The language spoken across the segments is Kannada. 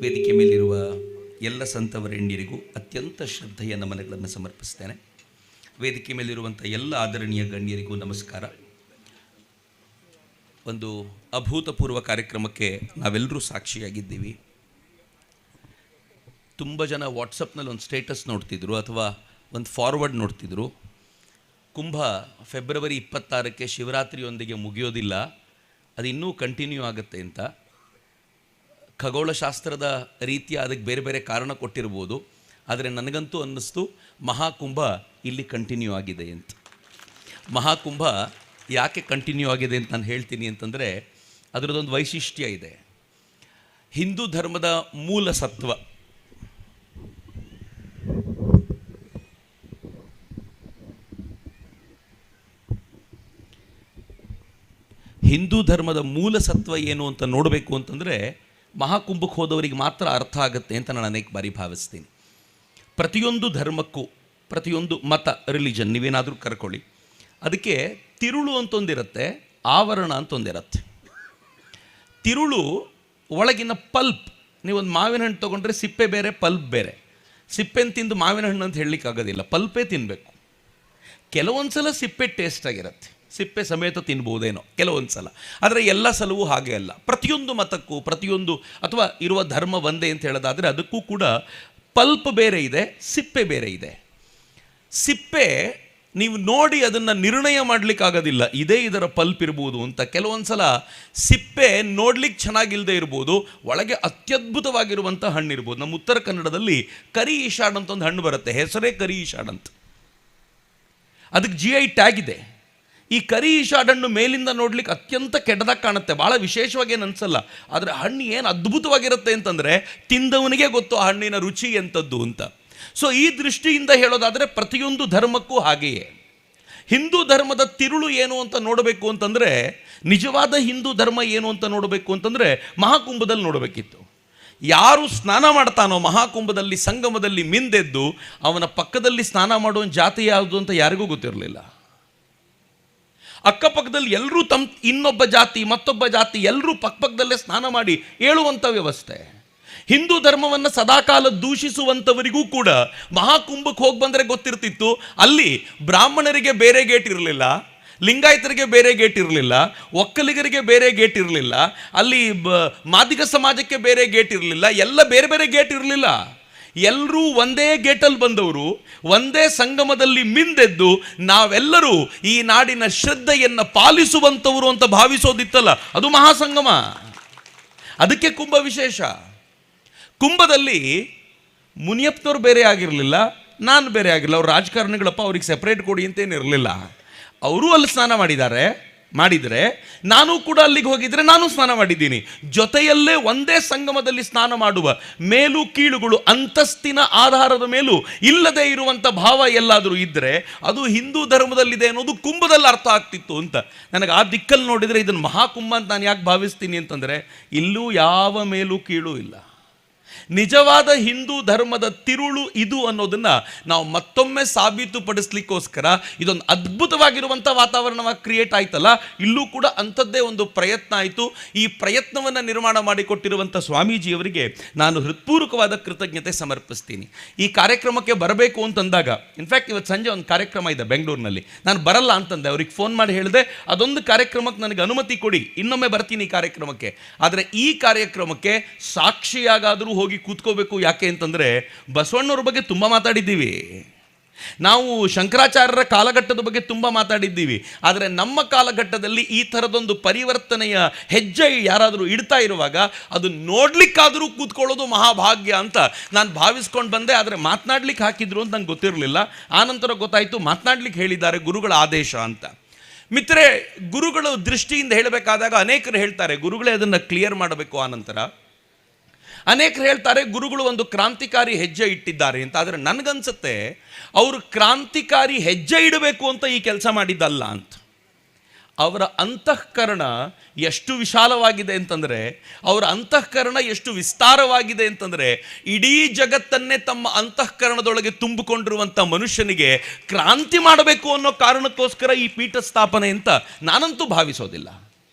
ವೇದಿಕೆ ಮೇಲಿರುವ ಎಲ್ಲ ಸಂತವರೆಣ್ಯರಿಗೂ ಅತ್ಯಂತ ಶ್ರದ್ಧೆಯ ನಮನಗಳನ್ನು ಸಮರ್ಪಿಸ್ತೇನೆ. ವೇದಿಕೆ ಮೇಲಿರುವಂಥ ಎಲ್ಲ ಆದರಣೀಯ ಗಣ್ಯರಿಗೂ ನಮಸ್ಕಾರ. ಒಂದು ಅಭೂತಪೂರ್ವ ಕಾರ್ಯಕ್ರಮಕ್ಕೆ ನಾವೆಲ್ಲರೂ ಸಾಕ್ಷಿಯಾಗಿದ್ದೀವಿ. ತುಂಬ ಜನ ವಾಟ್ಸಪ್ನಲ್ಲಿ ಒಂದು ಸ್ಟೇಟಸ್ ನೋಡ್ತಿದ್ರು ಅಥವಾ ಒಂದು ಫಾರ್ವರ್ಡ್ ನೋಡ್ತಿದ್ರು. ಕುಂಭ ಫೆಬ್ರವರಿ 26ಕ್ಕೆ ಶಿವರಾತ್ರಿಯೊಂದಿಗೆ ಮುಗಿಯೋದಿಲ್ಲ, ಅದು ಇನ್ನೂ ಕಂಟಿನ್ಯೂ ಆಗುತ್ತೆ ಅಂತ. ಖಗೋಳಶಾಸ್ತ್ರದ ರೀತಿಯ ಅದಕ್ಕೆ ಬೇರೆ ಬೇರೆ ಕಾರಣ ಕೊಟ್ಟಿರ್ಬೋದು, ಆದರೆ ನನಗಂತೂ ಅನ್ನಿಸ್ತು ಮಹಾಕುಂಭ ಇಲ್ಲಿ ಕಂಟಿನ್ಯೂ ಆಗಿದೆ ಅಂತ. ಮಹಾಕುಂಭ ಯಾಕೆ ಕಂಟಿನ್ಯೂ ಆಗಿದೆ ಅಂತ ನಾನು ಹೇಳ್ತೀನಿ ಅಂತಂದರೆ, ಅದರದ್ದೊಂದು ವೈಶಿಷ್ಟ್ಯ ಇದೆ. ಹಿಂದೂ ಧರ್ಮದ ಮೂಲ ಸತ್ವ, ಹಿಂದೂ ಧರ್ಮದ ಮೂಲ ಸತ್ವ ಏನು ಅಂತ ನೋಡಬೇಕು ಅಂತಂದರೆ ಮಹಾಕುಂಭಕ್ಕೆ ಹೋದವರಿಗೆ ಮಾತ್ರ ಅರ್ಥ ಆಗುತ್ತೆ ಅಂತ ನಾನು ಅನೇಕ ಬಾರಿ ಭಾವಿಸ್ತೀನಿ. ಪ್ರತಿಯೊಂದು ಧರ್ಮಕ್ಕೂ, ಪ್ರತಿಯೊಂದು ಮತ, ರಿಲಿಜನ್ ನೀವೇನಾದರೂ ಕರ್ಕೊಳ್ಳಿ, ಅದಕ್ಕೆ ತಿರುಳು ಅಂತೊಂದಿರುತ್ತೆ, ಆವರಣ ಅಂತೊಂದಿರುತ್ತೆ. ತಿರುಳು ಒಳಗಿನ ಪಲ್ಪ್. ನೀವೊಂದು ಮಾವಿನ ಹಣ್ಣು ತೊಗೊಂಡ್ರೆ ಸಿಪ್ಪೆ ಬೇರೆ, ಪಲ್ಪ್ ಬೇರೆ. ಸಿಪ್ಪೆನ ತಿಂದು ಮಾವಿನ ಹಣ್ಣು ಅಂತ ಹೇಳಲಿಕ್ಕಾಗೋದಿಲ್ಲ, ಪಲ್ಪೇ ತಿನ್ನಬೇಕು. ಕೆಲವೊಂದು ಸಲ ಸಿಪ್ಪೆ ಟೇಸ್ಟಾಗಿರುತ್ತೆ, ಸಿಪ್ಪೆ ಸಮೇತ ತಿನ್ಬೋದೇನೋ ಕೆಲವೊಂದು ಸಲ, ಆದರೆ ಎಲ್ಲ ಸಲವೂ ಹಾಗೆ ಅಲ್ಲ. ಪ್ರತಿಯೊಂದು ಮತಕ್ಕೂ, ಪ್ರತಿಯೊಂದು ಅಥವಾ ಇರುವ ಧರ್ಮ ಒಂದೇ ಅಂತ ಹೇಳೋದಾದರೆ ಅದಕ್ಕೂ ಕೂಡ ಪಲ್ಪ್ ಬೇರೆ ಇದೆ, ಸಿಪ್ಪೆ ಬೇರೆ ಇದೆ. ಸಿಪ್ಪೆ ನೀವು ನೋಡಿ ಅದನ್ನು ನಿರ್ಣಯ ಮಾಡಲಿಕ್ಕಾಗೋದಿಲ್ಲ, ಇದೇ ಇದರ ಪಲ್ಪ್ ಇರ್ಬೋದು ಅಂತ. ಕೆಲವೊಂದು ಸಲ ಸಿಪ್ಪೆ ನೋಡ್ಲಿಕ್ಕೆ ಚೆನ್ನಾಗಿಲ್ಲದೆ ಇರ್ಬೋದು, ಒಳಗೆ ಅತ್ಯದ್ಭುತವಾಗಿರುವಂಥ ಹಣ್ಣು ಇರ್ಬೋದು. ನಮ್ಮ ಉತ್ತರ ಕನ್ನಡದಲ್ಲಿ ಕರಿ ಈಶಾಡ್ ಅಂತ ಒಂದು ಹಣ್ಣು ಬರುತ್ತೆ, ಹೆಸರೇ ಕರಿ ಈಶಾಡ್ ಅಂತ. ಅದಕ್ಕೆ GI ಟ್ಯಾಗ್ ಇದೆ. ಈ ಕರಿ ಈಶಾಡ್ ಹಣ್ಣು ಮೇಲಿಂದ ನೋಡ್ಲಿಕ್ಕೆ ಅತ್ಯಂತ ಕೆಟ್ಟದಾಗಿ ಕಾಣುತ್ತೆ, ಭಾಳ ವಿಶೇಷವಾಗಿ ಏನು ಅನಿಸಲ್ಲ. ಆದರೆ ಹಣ್ಣು ಏನು ಅದ್ಭುತವಾಗಿರುತ್ತೆ ಅಂತಂದರೆ ತಿಂದವನಿಗೆ ಗೊತ್ತು ಆ ಹಣ್ಣಿನ ರುಚಿ ಎಂಥದ್ದು ಅಂತ. ಸೊ ಈ ದೃಷ್ಟಿಯಿಂದ ಹೇಳೋದಾದರೆ ಪ್ರತಿಯೊಂದು ಧರ್ಮಕ್ಕೂ ಹಾಗೆಯೇ. ಹಿಂದೂ ಧರ್ಮದ ತಿರುಳು ಏನು ಅಂತ ನೋಡಬೇಕು ಅಂತಂದರೆ, ನಿಜವಾದ ಹಿಂದೂ ಧರ್ಮ ಏನು ಅಂತ ನೋಡಬೇಕು ಅಂತಂದರೆ ಮಹಾಕುಂಭದಲ್ಲಿ ನೋಡಬೇಕಿತ್ತು. ಯಾರು ಸ್ನಾನ ಮಾಡ್ತಾನೋ ಮಹಾಕುಂಭದಲ್ಲಿ, ಸಂಗಮದಲ್ಲಿ ಮಿಂದೆದ್ದು, ಅವನ ಪಕ್ಕದಲ್ಲಿ ಸ್ನಾನ ಮಾಡುವ ಜಾತಿ ಯಾವುದು ಅಂತ ಯಾರಿಗೂ ಗೊತ್ತಿರಲಿಲ್ಲ. ಅಕ್ಕಪಕ್ಕದಲ್ಲಿ ಎಲ್ಲರೂ ಇನ್ನೊಬ್ಬ ಜಾತಿ ಮತ್ತೊಬ್ಬ ಜಾತಿ ಎಲ್ಲರೂ ಪಕ್ಕದಲ್ಲೇ ಸ್ನಾನ ಮಾಡಿ ಏಳುವಂಥ ವ್ಯವಸ್ಥೆ. ಹಿಂದೂ ಧರ್ಮವನ್ನು ಸದಾಕಾಲ ದೂಷಿಸುವಂಥವರಿಗೂ ಕೂಡ ಮಹಾಕುಂಭಕ್ಕೆ ಹೋಗಿ ಬಂದರೆ ಗೊತ್ತಿರ್ತಿತ್ತು, ಅಲ್ಲಿ ಬ್ರಾಹ್ಮಣರಿಗೆ ಬೇರೆ ಗೇಟ್ ಇರಲಿಲ್ಲ, ಲಿಂಗಾಯತರಿಗೆ ಬೇರೆ ಗೇಟ್ ಇರಲಿಲ್ಲ, ಒಕ್ಕಲಿಗರಿಗೆ ಬೇರೆ ಗೇಟ್ ಇರಲಿಲ್ಲ, ಅಲ್ಲಿ ಮಾದಿಗ ಸಮಾಜಕ್ಕೆ ಬೇರೆ ಗೇಟ್ ಇರಲಿಲ್ಲ, ಎಲ್ಲ ಬೇರೆ ಬೇರೆ ಗೇಟ್ ಇರಲಿಲ್ಲ. ಎಲ್ಲರೂ ಒಂದೇ ಗೇಟಲ್ಲಿ ಬಂದವರು, ಒಂದೇ ಸಂಗಮದಲ್ಲಿ ಮಿಂದೆದ್ದು ನಾವೆಲ್ಲರೂ ಈ ನಾಡಿನ ಶ್ರದ್ಧೆಯನ್ನು ಪಾಲಿಸುವಂಥವರು ಅಂತ ಭಾವಿಸೋದಿತ್ತಲ್ಲ, ಅದು ಮಹಾಸಂಗಮ. ಅದಕ್ಕೆ ಕುಂಭ ವಿಶೇಷ. ಕುಂಭದಲ್ಲಿ ಮುನಿಯಪ್ಪನವ್ರು ಬೇರೆ ಆಗಿರಲಿಲ್ಲ, ನಾನು ಬೇರೆ ಆಗಿರಲಿಲ್ಲ. ಅವ್ರು ರಾಜಕಾರಣಿಗಳಪ್ಪ, ಅವ್ರಿಗೆ ಸೆಪ್ರೇಟ್ ಕೊಡಿ ಅಂತೇನಿರಲಿಲ್ಲ. ಅವರು ಅಲ್ಲಿ ಸ್ನಾನ ಮಾಡಿದರೆ ನಾನು ಕೂಡ ಅಲ್ಲಿಗೆ ಹೋಗಿದ್ರೆ ನಾನು ಸ್ನಾನ ಮಾಡಿದ್ದೀನಿ. ಜೊತೆಯಲ್ಲೇ ಒಂದೇ ಸಂಗಮದಲ್ಲಿ ಸ್ನಾನ ಮಾಡುವ ಮೇಲು ಕೀಳುಗಳು ಅಂತಸ್ತಿನ ಆಧಾರದ ಮೇಲೂ ಇಲ್ಲದೆ ಇರುವಂಥ ಭಾವ ಎಲ್ಲಾದರೂ ಇದ್ದರೆ ಅದು ಹಿಂದೂ ಧರ್ಮದಲ್ಲಿದೆ ಅನ್ನೋದು ಕುಂಭದಲ್ಲಿ ಅರ್ಥ ಆಗ್ತಿತ್ತು ಅಂತ. ನನಗೆ ಆ ದಿಕ್ಕಲ್ಲಿ ನೋಡಿದರೆ ಇದನ್ನು ಮಹಾಕುಂಭ ಅಂತ ನಾನು ಯಾಕೆ ಭಾವಿಸ್ತೀನಿ ಅಂತಂದರೆ, ಇಲ್ಲೂ ಯಾವ ಮೇಲೂ ಕೀಳು ಇಲ್ಲ. ನಿಜವಾದ ಹಿಂದೂ ಧರ್ಮದ ತಿರುಳು ಇದು ಅನ್ನೋದನ್ನು ನಾವು ಮತ್ತೊಮ್ಮೆ ಸಾಬೀತುಪಡಿಸ್ಲಿಕ್ಕೋಸ್ಕರ ಇದೊಂದು ಅದ್ಭುತವಾಗಿರುವಂಥ ವಾತಾವರಣವಾಗಿ ಕ್ರಿಯೇಟ್ ಆಯ್ತಲ್ಲ, ಇಲ್ಲೂ ಕೂಡ ಅಂಥದ್ದೇ ಒಂದು ಪ್ರಯತ್ನ ಆಯಿತು. ಈ ಪ್ರಯತ್ನವನ್ನು ನಿರ್ಮಾಣ ಮಾಡಿಕೊಟ್ಟಿರುವಂಥ ಸ್ವಾಮೀಜಿಯವರಿಗೆ ನಾನು ಹೃತ್ಪೂರ್ವಕವಾದ ಕೃತಜ್ಞತೆ ಸಮರ್ಪಿಸ್ತೀನಿ. ಈ ಕಾರ್ಯಕ್ರಮಕ್ಕೆ ಬರಬೇಕು ಅಂತಂದಾಗ, ಇನ್ಫ್ಯಾಕ್ಟ್ ಇವತ್ತು ಸಂಜೆ ಒಂದು ಕಾರ್ಯಕ್ರಮ ಇದೆ ಬೆಂಗಳೂರಿನಲ್ಲಿ, ನಾನು ಬರಲ್ಲ ಅಂತಂದೆ. ಅವ್ರಿಗೆ ಫೋನ್ ಮಾಡಿ ಹೇಳಿದೆ, ಅದೊಂದು ಕಾರ್ಯಕ್ರಮಕ್ಕೆ ನನಗೆ ಅನುಮತಿ ಕೊಡಿ, ಇನ್ನೊಮ್ಮೆ ಬರ್ತೀನಿ ಈ ಕಾರ್ಯಕ್ರಮಕ್ಕೆ. ಆದರೆ ಈ ಕಾರ್ಯಕ್ರಮಕ್ಕೆ ಸಾಕ್ಷಿಯಾಗಾದರೂ ಹೋಗಿ ಕೂತ್ಕೋಬೇಕು. ಯಾಕೆ ಅಂತಂದರೆ ಬಸವಣ್ಣವ್ರ ಬಗ್ಗೆ ತುಂಬ ಮಾತಾಡಿದ್ದೀವಿ ನಾವು, ಶಂಕರಾಚಾರ್ಯರ ಕಾಲಘಟ್ಟದ ಬಗ್ಗೆ ತುಂಬ ಮಾತಾಡಿದ್ದೀವಿ. ಆದರೆ ನಮ್ಮ ಕಾಲಘಟ್ಟದಲ್ಲಿ ಈ ಥರದೊಂದು ಪರಿವರ್ತನೆಯ ಹೆಜ್ಜೆ ಯಾರಾದರೂ ಇಡ್ತಾ ಇರುವಾಗ ಅದು ನೋಡ್ಲಿಕ್ಕಾದರೂ ಕೂತ್ಕೊಳ್ಳೋದು ಮಹಾಭಾಗ್ಯ ಅಂತ ನಾನು ಭಾವಿಸ್ಕೊಂಡು ಬಂದೆ. ಆದರೆ ಮಾತನಾಡ್ಲಿಕ್ಕೆ ಹಾಕಿದ್ರು ಅಂತ ನಂಗೆ ಗೊತ್ತಿರಲಿಲ್ಲ. ಆನಂತರ ಗೊತ್ತಾಯಿತು ಮಾತನಾಡ್ಲಿಕ್ಕೆ ಹೇಳಿದ್ದಾರೆ, ಗುರುಗಳ ಆದೇಶ ಅಂತ. ಮಿತ್ರರೇ, ಗುರುಗಳ ದೃಷ್ಟಿಯಿಂದ ಹೇಳಬೇಕಾದಾಗ ಅನೇಕರು ಹೇಳ್ತಾರೆ ಗುರುಗಳೇ ಅದನ್ನು ಕ್ಲಿಯರ್ ಮಾಡಬೇಕು. ಆನಂತರ ಅನೇಕರು ಹೇಳ್ತಾರೆ ಗುರುಗಳು ಒಂದು ಕ್ರಾಂತಿಕಾರಿ ಹೆಜ್ಜೆ ಇಟ್ಟಿದ್ದಾರೆ ಅಂತ. ಆದರೆ ನನಗನ್ಸುತ್ತೆ ಅವರು ಕ್ರಾಂತಿಕಾರಿ ಹೆಜ್ಜೆ ಇಡಬೇಕು ಅಂತ ಈ ಕೆಲಸ ಮಾಡಿದ್ದಲ್ಲ ಅಂತ. ಅವರ ಅಂತಃಕರಣ ಎಷ್ಟು ವಿಶಾಲವಾಗಿದೆ ಅಂತಂದರೆ, ಅವರ ಅಂತಃಕರಣ ಎಷ್ಟು ವಿಸ್ತಾರವಾಗಿದೆ ಅಂತಂದರೆ, ಇಡೀ ಜಗತ್ತನ್ನೇ ತಮ್ಮ ಅಂತಃಕರಣದೊಳಗೆ ತುಂಬಿಕೊಂಡಿರುವಂಥ ಮನುಷ್ಯನಿಗೆ ಕ್ರಾಂತಿ ಮಾಡಬೇಕು ಅನ್ನೋ ಕಾರಣಕ್ಕೋಸ್ಕರ ಈ ಪೀಠ ಸ್ಥಾಪನೆ ಅಂತ ನಾನಂತೂ ಭಾವಿಸೋದಿಲ್ಲ.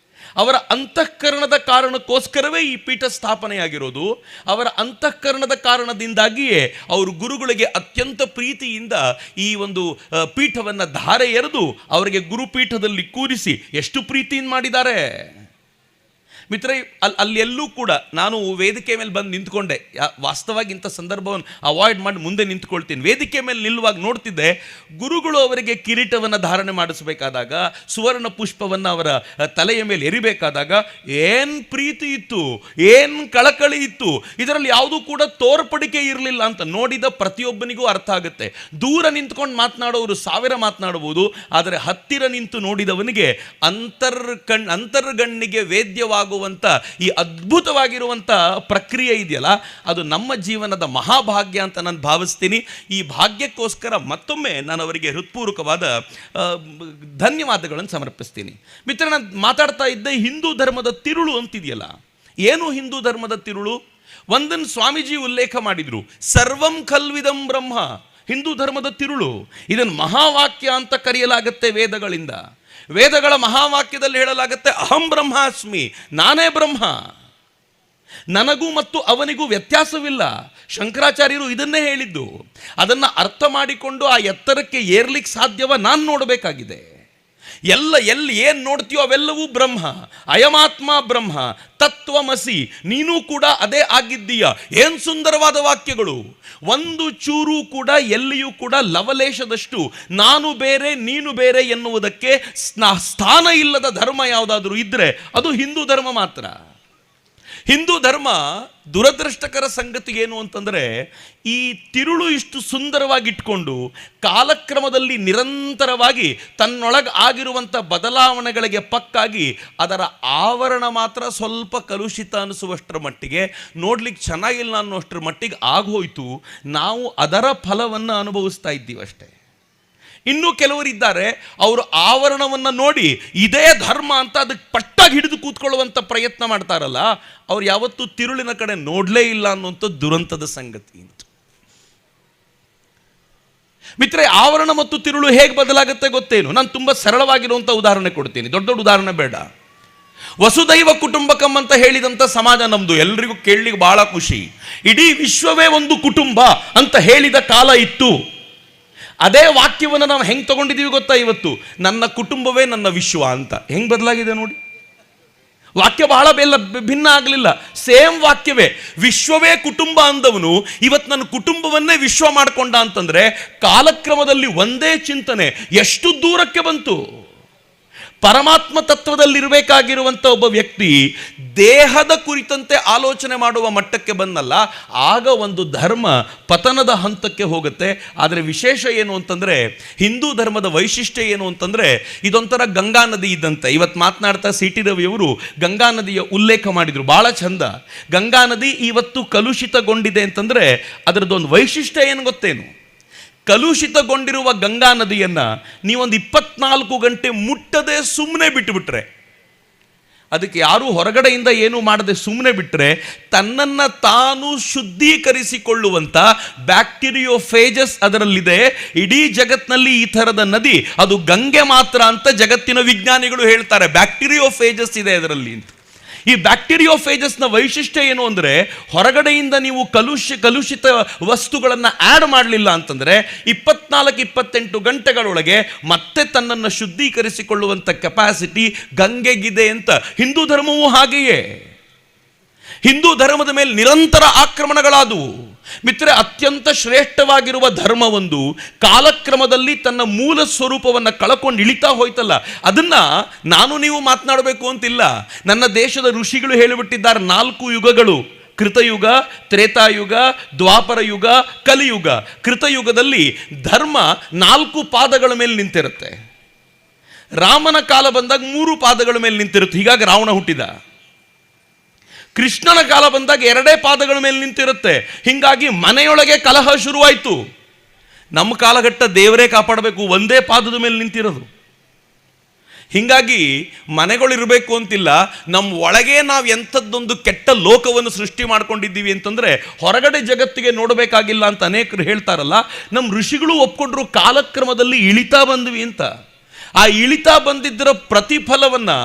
ಅವರ ಅಂತಃಕರಣದ ಕಾರಣಕ್ಕೋಸ್ಕರವೇ ಈ ಪೀಠ ಸ್ಥಾಪನೆಯಾಗಿರೋದು. ಅವರ ಅಂತಃಕರಣದ ಕಾರಣದಿಂದಾಗಿಯೇ ಅವರು ಗುರುಗಳಿಗೆ ಅತ್ಯಂತ ಪ್ರೀತಿಯಿಂದ ಈ ಒಂದು ಪೀಠವನ್ನು ಧಾರೆ ಎರೆದು ಅವರಿಗೆ ಗುರುಪೀಠದಲ್ಲಿ ಕೂರಿಸಿ ಎಷ್ಟು ಪ್ರೀತಿಯಿಂದ ಮಾಡಿದ್ದಾರೆ. ಮಿತ್ರ, ಅಲ್ಲೆಲ್ಲೂ ಕೂಡ ನಾನು ವೇದಿಕೆ ಮೇಲೆ ಬಂದು ನಿಂತ್ಕೊಂಡೆ. ವಾಸ್ತವವಾಗಿ ಇಂಥ ಸಂದರ್ಭವನ್ನು ಅವಾಯ್ಡ್ ಮಾಡಿ ಮುಂದೆ ನಿಂತ್ಕೊಳ್ತೀನಿ. ವೇದಿಕೆ ಮೇಲೆ ನಿಲ್ಲುವಾಗ ನೋಡ್ತಿದ್ದೆ, ಗುರುಗಳು ಅವರಿಗೆ ಕಿರೀಟವನ್ನು ಧಾರಣೆ ಮಾಡಿಸಬೇಕಾದಾಗ, ಸುವರ್ಣ ಪುಷ್ಪವನ್ನು ಅವರ ತಲೆಯ ಮೇಲೆ ಎರಿಬೇಕಾದಾಗ ಏನು ಪ್ರೀತಿ ಇತ್ತು, ಏನು ಕಳಕಳಿ ಇತ್ತು. ಇದರಲ್ಲಿ ಯಾವುದೂ ಕೂಡ ತೋರ್ಪಡಿಕೆ ಇರಲಿಲ್ಲ ಅಂತ ನೋಡಿದ ಪ್ರತಿಯೊಬ್ಬನಿಗೂ ಅರ್ಥ ಆಗುತ್ತೆ. ದೂರ ನಿಂತ್ಕೊಂಡು ಮಾತನಾಡೋರು ಸಾವಿರ ಮಾತನಾಡಬಹುದು, ಆದರೆ ಹತ್ತಿರ ನಿಂತು ನೋಡಿದವನಿಗೆ ಅಂತರ್ಗಣ್ಣಿಗೆ ವೇದ್ಯವಾಗುವ ಈ ಅದ್ಭುತವಾಗಿರುವಂಥ ಪ್ರಕ್ರಿಯೆ ಇದೆಯಲ್ಲ, ಅದು ನಮ್ಮ ಜೀವನದ ಮಹಾಭಾಗ್ಯ ಅಂತ ನಾನು ಭಾವಿಸ್ತೀನಿ. ಈ ಭಾಗ್ಯಕ್ಕೋಸ್ಕರ ಮತ್ತೊಮ್ಮೆ ನಾನು ಅವರಿಗೆ ಹೃತ್ಪೂರ್ವಕವಾದ ಧನ್ಯವಾದಗಳನ್ನು ಸಮರ್ಪಿಸ್ತೀನಿ. ಮಿತ್ರ, ನಾನು ಮಾತಾಡ್ತಾ ಇದ್ದೆ ಹಿಂದೂ ಧರ್ಮದ ತಿರುಳು ಅಂತಿದೆಯಲ್ಲ. ಏನು ಹಿಂದೂ ಧರ್ಮದ ತಿರುಳು? ಒಂದನ್ನು ಸ್ವಾಮೀಜಿ ಉಲ್ಲೇಖ ಮಾಡಿದ್ರು, ಸರ್ವಂ ಖಲ್ವಿದಂ ಬ್ರಹ್ಮ. ಹಿಂದೂ ಧರ್ಮದ ತಿರುಳು ಇದನ್ನು ಮಹಾವಾಕ್ಯ ಅಂತ ಕರೆಯಲಾಗುತ್ತೆ ವೇದಗಳಿಂದ. ವೇದಗಳ ಮಹಾವಾಕ್ಯದಲ್ಲಿ ಹೇಳಲಾಗುತ್ತೆ, ಅಹಂ ಬ್ರಹ್ಮಾಸ್ಮಿ, ನಾನೇ ಬ್ರಹ್ಮ, ನನಗೂ ಮತ್ತು ಅವನಿಗೂ ವ್ಯತ್ಯಾಸವಿಲ್ಲ. ಶಂಕರಾಚಾರ್ಯರು ಇದನ್ನೇ ಹೇಳಿದ್ದು. ಅದನ್ನು ಅರ್ಥ ಮಾಡಿಕೊಂಡು ಆ ಎತ್ತರಕ್ಕೆ ಏರ್ಲಿಕ್ಕೆ ಸಾಧ್ಯವ ನಾನು ನೋಡಬೇಕಾಗಿದೆ. ಎಲ್ಲಿ ಏನು ನೋಡ್ತೀಯೋ ಅವೆಲ್ಲವೂ ಬ್ರಹ್ಮ. ಅಯಮಾತ್ಮ ಬ್ರಹ್ಮ, ತತ್ವಮಸಿ, ನೀನು ಕೂಡ ಅದೇ ಆಗಿದ್ದೀಯ. ಏನು ಸುಂದರವಾದ ವಾಕ್ಯಗಳು. ಒಂದು ಚೂರು ಕೂಡ ಎಲ್ಲಿಯೂ ಕೂಡ ಲವಲೇಶದಷ್ಟು ನಾನು ಬೇರೆ ನೀನು ಬೇರೆ ಎನ್ನುವುದಕ್ಕೆ ಸ್ಥಾನ ಇಲ್ಲದ ಧರ್ಮ ಯಾವುದಾದ್ರೂ ಇದ್ದರೆ ಅದು ಹಿಂದೂ ಧರ್ಮ ಮಾತ್ರ. ಹಿಂದೂ ಧರ್ಮ ದುರದೃಷ್ಟಕರ ಸಂಗತಿ ಏನು ಅಂತಂದರೆ, ಈ ತಿರುಳು ಇಷ್ಟು ಸುಂದರವಾಗಿಟ್ಕೊಂಡು ಕಾಲಕ್ರಮದಲ್ಲಿ ನಿರಂತರವಾಗಿ ತನ್ನೊಳಗೆ ಆಗಿರುವಂಥ ಬದಲಾವಣೆಗಳಿಗೆ ಪಕ್ಕಾಗಿ ಅದರ ಆವರಣ ಮಾತ್ರ ಸ್ವಲ್ಪ ಕಲುಷಿತ ಅನಿಸುವಷ್ಟರ ಮಟ್ಟಿಗೆ, ನೋಡ್ಲಿಕ್ಕೆ ಚೆನ್ನಾಗಿಲ್ಲ ಅನ್ನೋಷ್ಟರ ಮಟ್ಟಿಗೆ ಆಗೋಯ್ತು. ನಾವು ಅದರ ಫಲವನ್ನು ಅನುಭವಿಸ್ತಾ ಇದ್ದೀವಿ ಅಷ್ಟೇ. ಇನ್ನೂ ಕೆಲವರಿದ್ದಾರೆ, ಅವರು ಆವರಣವನ್ನು ನೋಡಿ ಇದೇ ಧರ್ಮ ಅಂತ ಅದಕ್ಕೆ ಪಟ್ಟಾಗಿ ಹಿಡಿದು ಕೂತ್ಕೊಳ್ಳುವಂಥ ಪ್ರಯತ್ನ ಮಾಡ್ತಾರಲ್ಲ, ಅವ್ರು ಯಾವತ್ತೂ ತಿರುಳಿನ ಕಡೆ ನೋಡಲೇ ಇಲ್ಲ ಅನ್ನುವಂಥ ದುರಂತದ ಸಂಗತಿ. ಮಿತ್ರೆ, ಆವರಣ ಮತ್ತು ತಿರುಳು ಹೇಗೆ ಬದಲಾಗುತ್ತೆ ಗೊತ್ತೇನು? ನಾನು ತುಂಬ ಸರಳವಾಗಿರುವಂಥ ಉದಾಹರಣೆ ಕೊಡ್ತೀನಿ, ದೊಡ್ಡ ದೊಡ್ಡ ಉದಾಹರಣೆ ಬೇಡ. ವಸುದೈವ ಕುಟುಂಬಕಂ ಅಂತ ಹೇಳಿದಂಥ ಸಮಾಜ ನಮ್ಮದು, ಎಲ್ರಿಗೂ ಕೇಳಲಿಕ್ಕೆ ಬಹಳ ಖುಷಿ. ಇಡೀ ವಿಶ್ವವೇ ಒಂದು ಕುಟುಂಬ ಅಂತ ಹೇಳಿದ ಕಾಲ ಇತ್ತು. ಅದೇ ವಾಕ್ಯವನ್ನು ನಾವು ಹೆಂಗೆ ತಗೊಂಡಿದ್ದೀವಿ ಗೊತ್ತಾ? ಇವತ್ತು ನನ್ನ ಕುಟುಂಬವೇ ನನ್ನ ವಿಶ್ವ ಅಂತ. ಹೆಂಗೆ ಬದಲಾಗಿದೆ ನೋಡಿ. ವಾಕ್ಯ ಬಹಳ ಭಿನ್ನ ಆಗಲಿಲ್ಲ, ಸೇಮ್ ವಾಕ್ಯವೇ. ವಿಶ್ವವೇ ಕುಟುಂಬ ಅಂದವನು ಇವತ್ತು ನನ್ನ ಕುಟುಂಬವನ್ನೇ ವಿಶ್ವ ಮಾಡಿಕೊಂಡ ಅಂತಂದ್ರೆ ಕಾಲಕ್ರಮದಲ್ಲಿ ಒಂದೇ ಚಿಂತನೆ ಎಷ್ಟು ದೂರಕ್ಕೆ ಬಂತು. ಪರಮಾತ್ಮ ತತ್ವದಲ್ಲಿರಬೇಕಾಗಿರುವಂಥ ಒಬ್ಬ ವ್ಯಕ್ತಿ ದೇಹದ ಕುರಿತಂತೆ ಆಲೋಚನೆ ಮಾಡುವ ಮಟ್ಟಕ್ಕೆ ಬಂದಲ್ಲ, ಆಗ ಒಂದು ಧರ್ಮ ಪತನದ ಹಂತಕ್ಕೆ ಹೋಗುತ್ತೆ. ಆದರೆ ವಿಶೇಷ ಏನು ಅಂತಂದರೆ, ಹಿಂದೂ ಧರ್ಮದ ವೈಶಿಷ್ಟ್ಯ ಏನು ಅಂತಂದರೆ, ಇದೊಂಥರ ಗಂಗಾ ನದಿ ಇದ್ದಂತೆ. ಇವತ್ತು ಮಾತನಾಡ್ತಾ ಸಿ ಟಿ ರವಿಯವರು ಗಂಗಾ ನದಿಯ ಉಲ್ಲೇಖ ಮಾಡಿದರು, ಭಾಳ ಚಂದ. ಗಂಗಾ ನದಿ ಇವತ್ತು ಕಲುಷಿತಗೊಂಡಿದೆ ಅಂತಂದರೆ ಅದರದ್ದೊಂದು ವೈಶಿಷ್ಟ್ಯ ಏನು ಗೊತ್ತೇನು? ಕಲುಷಿತಗೊಂಡಿರುವ ಗಂಗಾ ನದಿಯನ್ನು ನೀವೊಂದು 24 ಗಂಟೆ ಮುಟ್ಟದೆ ಸುಮ್ಮನೆ ಬಿಟ್ಟುಬಿಟ್ರೆ, ಅದಕ್ಕೆ ಯಾರೂ ಹೊರಗಡೆಯಿಂದ ಏನೂ ಮಾಡದೆ ಸುಮ್ಮನೆ ಬಿಟ್ಟರೆ ತನ್ನನ್ನು ತಾನು ಶುದ್ಧೀಕರಿಸಿಕೊಳ್ಳುವಂಥ ಬ್ಯಾಕ್ಟೀರಿಯೋಫೇಜಸ್ ಅದರಲ್ಲಿದೆ. ಇಡೀ ಜಗತ್ತಿನಲ್ಲಿ ಈ ಥರದ ನದಿ ಅದು ಗಂಗೆ ಮಾತ್ರ ಅಂತ ಜಗತ್ತಿನ ವಿಜ್ಞಾನಿಗಳು ಹೇಳ್ತಾರೆ. ಬ್ಯಾಕ್ಟೀರಿಯೋಫೇಜಸ್ ಇದೆ ಅದರಲ್ಲಿ ಅಂತ. ಈ ಬ್ಯಾಕ್ಟೀರಿಯೋಫೇಜಸ್ನ ವೈಶಿಷ್ಟ್ಯ ಏನು ಅಂದರೆ, ಹೊರಗಡೆಯಿಂದ ನೀವು ಕಲುಷಿತ ವಸ್ತುಗಳನ್ನು ಆ್ಯಡ್ ಮಾಡಲಿಲ್ಲ ಅಂತಂದರೆ 24-28 ಗಂಟೆಗಳೊಳಗೆ ಮತ್ತೆ ತನ್ನನ್ನು ಶುದ್ಧೀಕರಿಸಿಕೊಳ್ಳುವಂಥ ಕೆಪಾಸಿಟಿ ಗಂಗೆಗಿದೆ ಅಂತ. ಹಿಂದೂ ಧರ್ಮವೂ ಹಾಗೆಯೇ. ಹಿಂದೂ ಧರ್ಮದ ಮೇಲೆ ನಿರಂತರ ಆಕ್ರಮಣಗಳಾದವು. ಮಿತ್ರರೆ, ಅತ್ಯಂತ ಶ್ರೇಷ್ಠವಾಗಿರುವ ಧರ್ಮವೊಂದು ಕಾಲಕ್ರಮದಲ್ಲಿ ತನ್ನ ಮೂಲ ಸ್ವರೂಪವನ್ನು ಕಳ್ಕೊಂಡು ಇಳಿತಾ ಹೋಯ್ತಲ್ಲ, ಅದನ್ನ ನಾನು ನೀವು ಮಾತನಾಡಬೇಕು ಅಂತಿಲ್ಲ. ನನ್ನ ದೇಶದ ಋಷಿಗಳು ಹೇಳಿಬಿಟ್ಟಿದ್ದಾರೆ 4 ಯುಗಗಳು: ಕೃತಯುಗ, ತ್ರೇತಾಯುಗ, ದ್ವಾಪರ ಯುಗ, ಕಲಿಯುಗ. ಕೃತಯುಗದಲ್ಲಿ ಧರ್ಮ 4 ಪಾದಗಳ ಮೇಲೆ ನಿಂತಿರುತ್ತೆ. ರಾಮನ ಕಾಲ ಬಂದಾಗ 3 ಪಾದಗಳ ಮೇಲೆ ನಿಂತಿರುತ್ತೆ, ಹೀಗಾಗಿ ರಾವಣ ಹುಟ್ಟಿದ. ಕೃಷ್ಣನ ಕಾಲ ಬಂದಾಗ 2 ಪಾದಗಳ ಮೇಲೆ ನಿಂತಿರುತ್ತೆ, ಹೀಗಾಗಿ ಮನೆಯೊಳಗೆ ಕಲಹ ಶುರುವಾಯಿತು. ನಮ್ಮ ಕಾಲಘಟ್ಟ ದೇವರೇ ಕಾಪಾಡಬೇಕು, 1 ಪಾದದ ಮೇಲೆ ನಿಂತಿರೋದು. ಹೀಗಾಗಿ ಮನೆಗಳಿರಬೇಕು ಅಂತಿಲ್ಲ, ನಮ್ಮ ಒಳಗೆ ನಾವು ಎಂಥದ್ದೊಂದು ಕೆಟ್ಟ ಲೋಕವನ್ನು ಸೃಷ್ಟಿ ಮಾಡ್ಕೊಂಡಿದ್ದೀವಿ ಅಂತಂದರೆ ಹೊರಗಡೆ ಜಗತ್ತಿಗೆ ನೋಡಬೇಕಾಗಿಲ್ಲ ಅಂತ ಅನೇಕರು ಹೇಳ್ತಾರಲ್ಲ. ನಮ್ಮ ಋಷಿಗಳು ಒಪ್ಕೊಂಡ್ರು ಕಾಲಕ್ರಮದಲ್ಲಿ ಇಳಿತಾ ಬಂದ್ವಿ ಅಂತ. ಆ ಇಳಿತಾ ಬಂದಿದ್ದರ ಪ್ರತಿಫಲವನ್ನು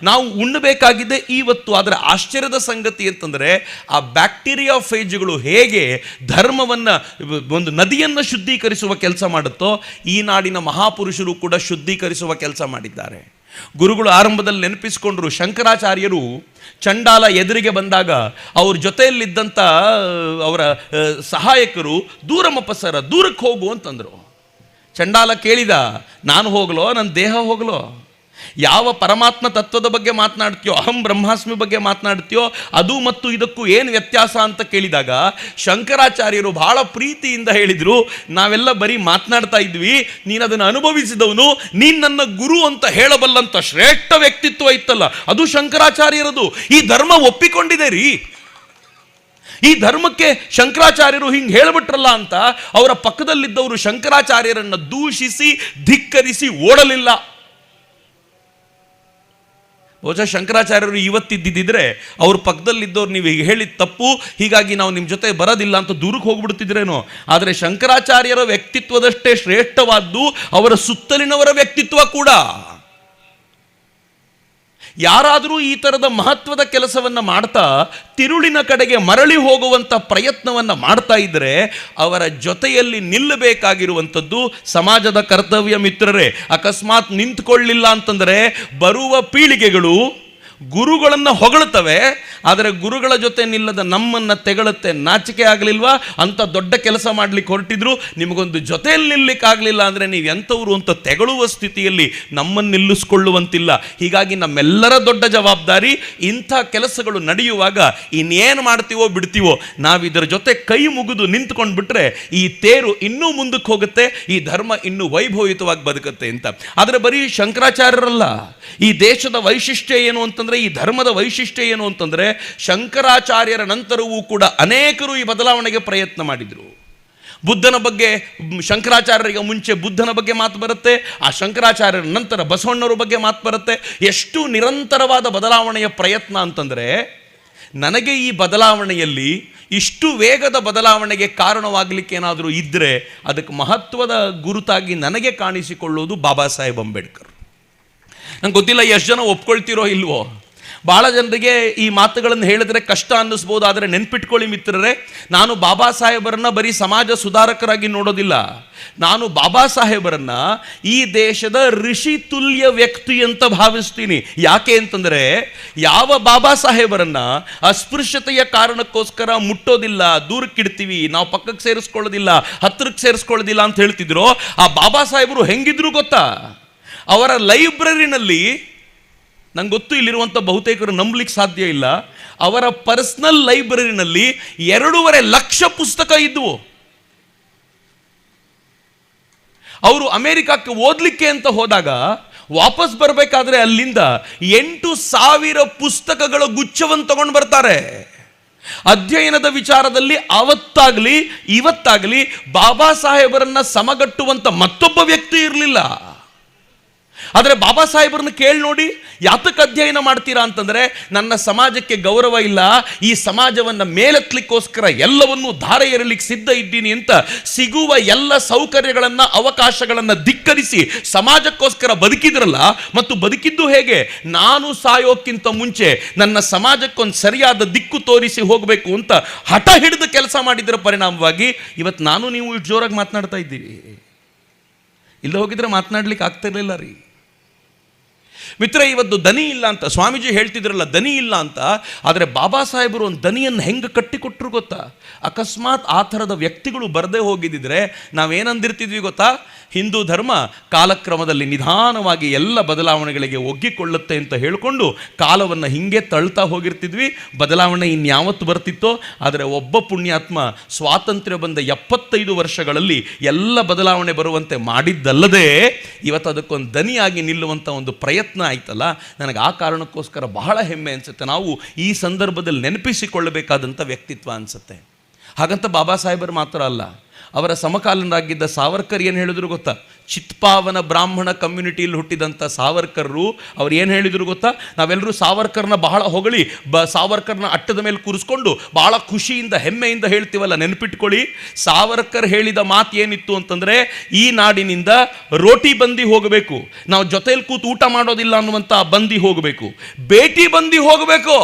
ನಾವು ಉಣ್ಣಬೇಕಾಗಿದೆ ಇವತ್ತು. ಆದರೆ ಆಶ್ಚರ್ಯದ ಸಂಗತಿ ಅಂತಂದರೆ ಆ ಬ್ಯಾಕ್ಟೀರಿಯಾ ಫೇಜ್ಗಳು ಹೇಗೆ ಧರ್ಮವನ್ನು, ಒಂದು ನದಿಯನ್ನು ಶುದ್ಧೀಕರಿಸುವ ಕೆಲಸ ಮಾಡುತ್ತೋ, ಈ ನಾಡಿನ ಮಹಾಪುರುಷರು ಕೂಡ ಶುದ್ಧೀಕರಿಸುವ ಕೆಲಸ ಮಾಡಿದ್ದಾರೆ. ಗುರುಗಳು ಆರಂಭದಲ್ಲಿ ನೆನಪಿಸಿಕೊಂಡ್ರು, ಶಂಕರಾಚಾರ್ಯರು ಚಂಡಾಲ ಎದುರಿಗೆ ಬಂದಾಗ ಅವ್ರ ಜೊತೆಯಲ್ಲಿದ್ದಂಥ ಅವರ ಸಹಾಯಕರು ದೂರಮಪಸರ, ದೂರಕ್ಕೆ ಹೋಗು ಅಂತಂದರು. ಚಂಡಾಲ ಕೇಳಿದ, ನಾನು ಹೋಗಲೋ, ನನ್ನ ದೇಹ ಹೋಗಲೋ? ಯಾವ ಪರಮಾತ್ಮ ತತ್ವದ ಬಗ್ಗೆ ಮಾತನಾಡ್ತೀಯೋ, ಅಹಂ ಬ್ರಹ್ಮಾಸ್ಮಿ ಬಗ್ಗೆ ಮಾತನಾಡ್ತೀಯೋ, ಅದು ಮತ್ತು ಇದಕ್ಕೂ ಏನು ವ್ಯತ್ಯಾಸ ಅಂತ ಕೇಳಿದಾಗ ಶಂಕರಾಚಾರ್ಯರು ಬಹಳ ಪ್ರೀತಿಯಿಂದ ಹೇಳಿದರು, ನಾವೆಲ್ಲ ಬರೀ ಮಾತನಾಡ್ತಾ ಇದ್ವಿ, ನೀನು ಅದನ್ನು ಅನುಭವಿಸಿದವನು, ನೀನು ನನ್ನ ಗುರು ಅಂತ ಹೇಳಬಲ್ಲಂಥ ಶ್ರೇಷ್ಠ ವ್ಯಕ್ತಿತ್ವ ಇತ್ತಲ್ಲ, ಅದು ಶಂಕರಾಚಾರ್ಯರದು. ಈ ಧರ್ಮ ಒಪ್ಪಿಕೊಂಡಿದೆ ರೀ. ಈ ಧರ್ಮಕ್ಕೆ ಶಂಕರಾಚಾರ್ಯರು ಹಿಂಗೆ ಹೇಳಿಬಿಟ್ರಲ್ಲ ಅಂತ ಅವರ ಪಕ್ಕದಲ್ಲಿದ್ದವರು ಶಂಕರಾಚಾರ್ಯರನ್ನು ದೂಷಿಸಿ ಧಿಕ್ಕರಿಸಿ ಓಡಲಿಲ್ಲ. ಬಹುಶಃ ಶಂಕರಾಚಾರ್ಯರು ಇವತ್ತಿದ್ದಿದ್ರೆ ಅವ್ರ ಪಕ್ಕದಲ್ಲಿದ್ದವ್ರು ನೀವು ಈಗ ಹೇಳಿದ ತಪ್ಪು, ಹೀಗಾಗಿ ನಾವು ನಿಮ್ಮ ಜೊತೆ ಬರೋದಿಲ್ಲ ಅಂತ ದೂರಕ್ಕೆ ಹೋಗ್ಬಿಡ್ತಿದ್ರೇನೋ. ಆದರೆ ಶಂಕರಾಚಾರ್ಯರ ವ್ಯಕ್ತಿತ್ವದಷ್ಟೇ ಶ್ರೇಷ್ಠವಾದ್ದು ಅವರ ಸುತ್ತಲಿನವರ ವ್ಯಕ್ತಿತ್ವ ಕೂಡ. ಯಾರಾದರೂ ಈ ಥರದ ಮಹತ್ವದ ಕೆಲಸವನ್ನು ಮಾಡ್ತಾ ತಿರುಳಿನ ಕಡೆಗೆ ಮರಳಿ ಹೋಗುವಂಥ ಪ್ರಯತ್ನವನ್ನು ಮಾಡ್ತಾ ಇದ್ದರೆ ಅವರ ಜೊತೆಯಲ್ಲಿ ನಿಲ್ಲಬೇಕಾಗಿರುವಂಥದ್ದು ಸಮಾಜದ ಕರ್ತವ್ಯ ಮಿತ್ರರೇ. ಅಕಸ್ಮಾತ್ ನಿಂತ್ಕೊಳ್ಳಿಲ್ಲ ಅಂತಂದರೆ ಬರುವ ಪೀಳಿಗೆಗಳು ಗುರುಗಳನ್ನು ಹೊಗಳ್ತವೆ, ಆದರೆ ಗುರುಗಳ ಜೊತೆ ನಿಲ್ಲದ ನಮ್ಮನ್ನು ತೆಗಳುತ್ತೆ. ನಾಚಿಕೆ ಆಗಲಿಲ್ವಾ? ಅಂಥ ದೊಡ್ಡ ಕೆಲಸ ಮಾಡಲಿಕ್ಕೆ ಹೊರಟಿದ್ರು, ನಿಮಗೊಂದು ಜೊತೆಯಲ್ಲಿ ನಿಲ್ಲಕ್ಕಾಗಲಿಲ್ಲ ಅಂದರೆ ನೀವು ಎಂಥವ್ರು ಅಂತ ತೆಗಳುವ ಸ್ಥಿತಿಯಲ್ಲಿ ನಮ್ಮನ್ನು ನಿಲ್ಲಿಸ್ಕೊಳ್ಳುವಂತಿಲ್ಲ. ಹೀಗಾಗಿ ನಮ್ಮೆಲ್ಲರ ದೊಡ್ಡ ಜವಾಬ್ದಾರಿ, ಇಂಥ ಕೆಲಸಗಳು ನಡೆಯುವಾಗ ಇನ್ನೇನು ಮಾಡ್ತೀವೋ ಬಿಡ್ತೀವೋ, ನಾವಿದರ ಜೊತೆ ಕೈ ಮುಗಿದು ನಿಂತ್ಕೊಂಡು ಬಿಟ್ರೆ ಈ ತೇರು ಇನ್ನೂ ಮುಂದಕ್ಕೆ ಹೋಗುತ್ತೆ, ಈ ಧರ್ಮ ಇನ್ನೂ ವೈಭವಿತವಾಗಿ ಬದುಕುತ್ತೆ ಅಂತ. ಆದರೆ ಬರೀ ಶಂಕರಾಚಾರ್ಯರಲ್ಲ, ಈ ದೇಶದ ವೈಶಿಷ್ಟ್ಯ ಏನು ಅಂತಂದರೆ, ಈ ಧರ್ಮದ ವೈಶಿಷ್ಟ್ಯ ಏನು ಅಂತಂದರೆ, ಶಂಕರಾಚಾರ್ಯರ ನಂತರವೂ ಕೂಡ ಅನೇಕರು ಈ ಬದಲಾವಣೆಗೆ ಪ್ರಯತ್ನ ಮಾಡಿದರು. ಬುದ್ಧನ ಬಗ್ಗೆ, ಶಂಕರಾಚಾರ್ಯರಿಗೆ ಮುಂಚೆ ಬುದ್ಧನ ಬಗ್ಗೆ ಮಾತು ಬರುತ್ತೆ, ಆ ಶಂಕರಾಚಾರ್ಯರ ನಂತರ ಬಸವಣ್ಣವ್ರ ಬಗ್ಗೆ ಮಾತು ಬರುತ್ತೆ. ಎಷ್ಟು ನಿರಂತರವಾದ ಬದಲಾವಣೆಯ ಪ್ರಯತ್ನ ಅಂತಂದರೆ, ನನಗೆ ಈ ಬದಲಾವಣೆಯಲ್ಲಿ ಇಷ್ಟು ವೇಗದ ಬದಲಾವಣೆಗೆ ಕಾರಣವಾಗಲಿಕ್ಕೆ ಏನಾದರೂ ಇದ್ದರೆ ಅದಕ್ಕೆ ಮಹತ್ವದ ಗುರುತಾಗಿ ನನಗೆ ಕಾಣಿಸಿಕೊಳ್ಳುವುದು ಬಾಬಾ ಸಾಹೇಬ್ ಅಂಬೇಡ್ಕರ್. ನಂಗೆ ಗೊತ್ತಿಲ್ಲ ಎಷ್ಟು ಜನ ಒಪ್ಕೊಳ್ತಿರೋ ಇಲ್ವೋ. ಭಾಳ ಜನರಿಗೆ ಈ ಮಾತುಗಳನ್ನು ಹೇಳಿದ್ರೆ ಕಷ್ಟ ಅನ್ನಿಸ್ಬೋದು, ಆದರೆ ನೆನ್ಪಿಟ್ಕೊಳ್ಳಿ ಮಿತ್ರರೇ, ನಾನು ಬಾಬಾ ಸಾಹೇಬರನ್ನು ಬರೀ ಸಮಾಜ ಸುಧಾರಕರಾಗಿ ನೋಡೋದಿಲ್ಲ. ನಾನು ಬಾಬಾ ಸಾಹೇಬರನ್ನು ಈ ದೇಶದ ಋಷಿ ತುಲ್ಯ ವ್ಯಕ್ತಿ ಅಂತ ಭಾವಿಸ್ತೀನಿ. ಯಾಕೆ ಅಂತಂದರೆ, ಯಾವ ಬಾಬಾ ಸಾಹೇಬರನ್ನು ಅಸ್ಪೃಶ್ಯತೆಯ ಕಾರಣಕ್ಕೋಸ್ಕರ ಮುಟ್ಟೋದಿಲ್ಲ, ದೂರಕ್ಕಿಡ್ತೀವಿ, ನಾವು ಪಕ್ಕಕ್ಕೆ ಸೇರಿಸ್ಕೊಳ್ಳೋದಿಲ್ಲ, ಹತ್ತಿರಕ್ಕೆ ಸೇರಿಸ್ಕೊಳ್ಳೋದಿಲ್ಲ ಅಂತ ಹೇಳ್ತಿದ್ರು, ಆ ಬಾಬಾ ಸಾಹೇಬರು ಹೆಂಗಿದ್ರು ಗೊತ್ತಾ? ಅವರ ಲೈಬ್ರರಿನಲ್ಲಿ, ನಂಗೆ ಗೊತ್ತು ಇಲ್ಲಿರುವಂಥ ಬಹುತೇಕರು ನಂಬಲಿಕ್ಕೆ ಸಾಧ್ಯ ಇಲ್ಲ, ಅವರ ಪರ್ಸನಲ್ ಲೈಬ್ರರಿನಲ್ಲಿ 2.5 ಲಕ್ಷ ಪುಸ್ತಕ ಇದ್ವು. ಅವರು ಅಮೆರಿಕಕ್ಕೆ ಓದಲಿಕ್ಕೆ ಅಂತ ಹೋದಾಗ ವಾಪಸ್ ಬರಬೇಕಾದ್ರೆ ಅಲ್ಲಿಂದ 8,000 ಪುಸ್ತಕಗಳ ಗುಚ್ಛವನ್ನು ತಗೊಂಡು ಬರ್ತಾರೆ. ಅಧ್ಯಯನದ ವಿಚಾರದಲ್ಲಿ ಅವತ್ತಾಗಲಿ ಇವತ್ತಾಗಲಿ ಬಾಬಾ ಸಾಹೇಬರನ್ನ ಸಮಗಟ್ಟುವಂಥ ಮತ್ತೊಬ್ಬ ವ್ಯಕ್ತಿ ಇರಲಿಲ್ಲ. ಆದರೆ ಬಾಬಾ ಸಾಹೇಬರನ್ನ ಕೇಳಿ ನೋಡಿ, ಯಾತಕ್ಕೆ ಅಧ್ಯಯನ ಮಾಡ್ತೀರಾ ಅಂತಂದರೆ, ನನ್ನ ಸಮಾಜಕ್ಕೆ ಗೌರವ ಇಲ್ಲ, ಈ ಸಮಾಜವನ್ನು ಮೇಲೆತ್ತಲಿಕ್ಕೋಸ್ಕರ ಎಲ್ಲವನ್ನೂ ಧಾರೆ ಎರಲಿಕ್ಕೆ ಸಿದ್ಧ ಇದ್ದೀನಿ ಅಂತ ಸಿಗುವ ಎಲ್ಲ ಸೌಕರ್ಯಗಳನ್ನು, ಅವಕಾಶಗಳನ್ನು ಧಿಕ್ಕರಿಸಿ ಸಮಾಜಕ್ಕೋಸ್ಕರ ಬದುಕಿದ್ರಲ್ಲ. ಮತ್ತು ಬದುಕಿದ್ದು ಹೇಗೆ? ನಾನು ಸಾಯೋಕ್ಕಿಂತ ಮುಂಚೆ ನನ್ನ ಸಮಾಜಕ್ಕೊಂದು ಸರಿಯಾದ ದಿಕ್ಕು ತೋರಿಸಿ ಹೋಗಬೇಕು ಅಂತ ಹಠ ಹಿಡಿದು ಕೆಲಸ ಮಾಡಿದರ ಪರಿಣಾಮವಾಗಿ ಇವತ್ತು ನಾನು ನೀವು ಇಷ್ಟು ಜೋರಾಗಿ ಮಾತನಾಡ್ತಾ ಇದ್ದೀವಿ. ಇಲ್ಲ ಹೋಗಿದ್ರೆ ಮಾತನಾಡ್ಲಿಕ್ಕೆ ಆಗ್ತಿರ್ಲಿಲ್ಲ ರೀ ಮಿತ್ರ. ಇವತ್ತು ದನಿ ಇಲ್ಲ ಅಂತ ಸ್ವಾಮೀಜಿ ಹೇಳ್ತಿದ್ರಲ್ಲ, ದನಿ ಇಲ್ಲ ಅಂತ. ಆದರೆ ಬಾಬಾ ಸಾಹೇಬರು ಒಂದು ದನಿಯನ್ನು ಹೆಂಗೆ ಕಟ್ಟಿಕೊಟ್ರು ಗೊತ್ತಾ? ಅಕಸ್ಮಾತ್ ಆ ಥರದ ವ್ಯಕ್ತಿಗಳು ಬರದೇ ಹೋಗಿದ್ದಿದ್ರೆ ನಾವೇನಂದಿರ್ತಿದ್ವಿ ಗೊತ್ತಾ? ಹಿಂದೂ ಧರ್ಮ ಕಾಲಕ್ರಮದಲ್ಲಿ ನಿಧಾನವಾಗಿ ಎಲ್ಲ ಬದಲಾವಣೆಗಳಿಗೆ ಒಗ್ಗಿಕೊಳ್ಳುತ್ತೆ ಅಂತ ಹೇಳಿಕೊಂಡು ಕಾಲವನ್ನು ಹಿಂಗೆ ತಳ್ತಾ ಹೋಗಿರ್ತಿದ್ವಿ. ಬದಲಾವಣೆ ಇನ್ಯಾವತ್ತು ಬರ್ತಿತ್ತೋ. ಆದರೆ ಒಬ್ಬ ಪುಣ್ಯಾತ್ಮ ಸ್ವಾತಂತ್ರ್ಯ ಬಂದ 75 ವರ್ಷಗಳಲ್ಲಿ ಎಲ್ಲ ಬದಲಾವಣೆ ಬರುವಂತೆ ಮಾಡಿದ್ದಲ್ಲದೆ ಇವತ್ತು ಅದಕ್ಕೊಂದು ದನಿಯಾಗಿ ನಿಲ್ಲುವಂಥ ಒಂದು ಪ್ರಯತ್ನ ಆಯ್ತಲ್ಲ, ನನಗೆ ಆ ಕಾರಣಕ್ಕೋಸ್ಕರ ಬಹಳ ಹೆಮ್ಮೆ ಅನಿಸುತ್ತೆ. ನಾವು ಈ ಸಂದರ್ಭದಲ್ಲಿ ನೆನಪಿಸಿಕೊಳ್ಳಬೇಕಾದಂಥ ವ್ಯಕ್ತಿತ್ವ ಅನಿಸುತ್ತೆ. ಹಾಗಂತ ಬಾಬಾ ಸಾಹೇಬರು ಮಾತ್ರ ಅಲ್ಲ, ಅವರ ಸಮಕಾಲೀನರಾಗಿದ್ದ ಸಾವರ್ಕರ್ ಏನು ಹೇಳಿದ್ರು ಗೊತ್ತಾ? ಚಿತ್ಪಾವನ ಬ್ರಾಹ್ಮಣ ಕಮ್ಯುನಿಟಿಯಲ್ಲಿ ಹುಟ್ಟಿದಂಥ ಸಾವರ್ಕರ್ರು ಅವ್ರು ಏನು ಹೇಳಿದ್ರು ಗೊತ್ತಾ? ನಾವೆಲ್ಲರೂ ಸಾವರ್ಕರ್ನ ಬಹಳ ಹೊಗಳಿ ಸಾವರ್ಕರ್ನ ಅಟ್ಟದ ಮೇಲೆ ಕೂರಿಸ್ಕೊಂಡು ಬಹಳ ಖುಷಿಯಿಂದ ಹೆಮ್ಮೆಯಿಂದ ಹೇಳ್ತೀವಲ್ಲ, ನೆನಪಿಟ್ಕೊಳ್ಳಿ, ಸಾವರ್ಕರ್ ಹೇಳಿದ ಮಾತು ಏನಿತ್ತು ಅಂತಂದರೆ, ಈ ನಾಡಿನಿಂದ ರೋಟಿ ಬಂದಿ ಹೋಗಬೇಕು, ನಾವು ಜೊತೆಯಲ್ಲಿ ಕೂತು ಊಟ ಮಾಡೋದಿಲ್ಲ ಅನ್ನುವಂಥ ಬಂದಿ ಹೋಗಬೇಕು, ಬೇಟಿ ಬಂದಿ ಹೋಗಬೇಕು,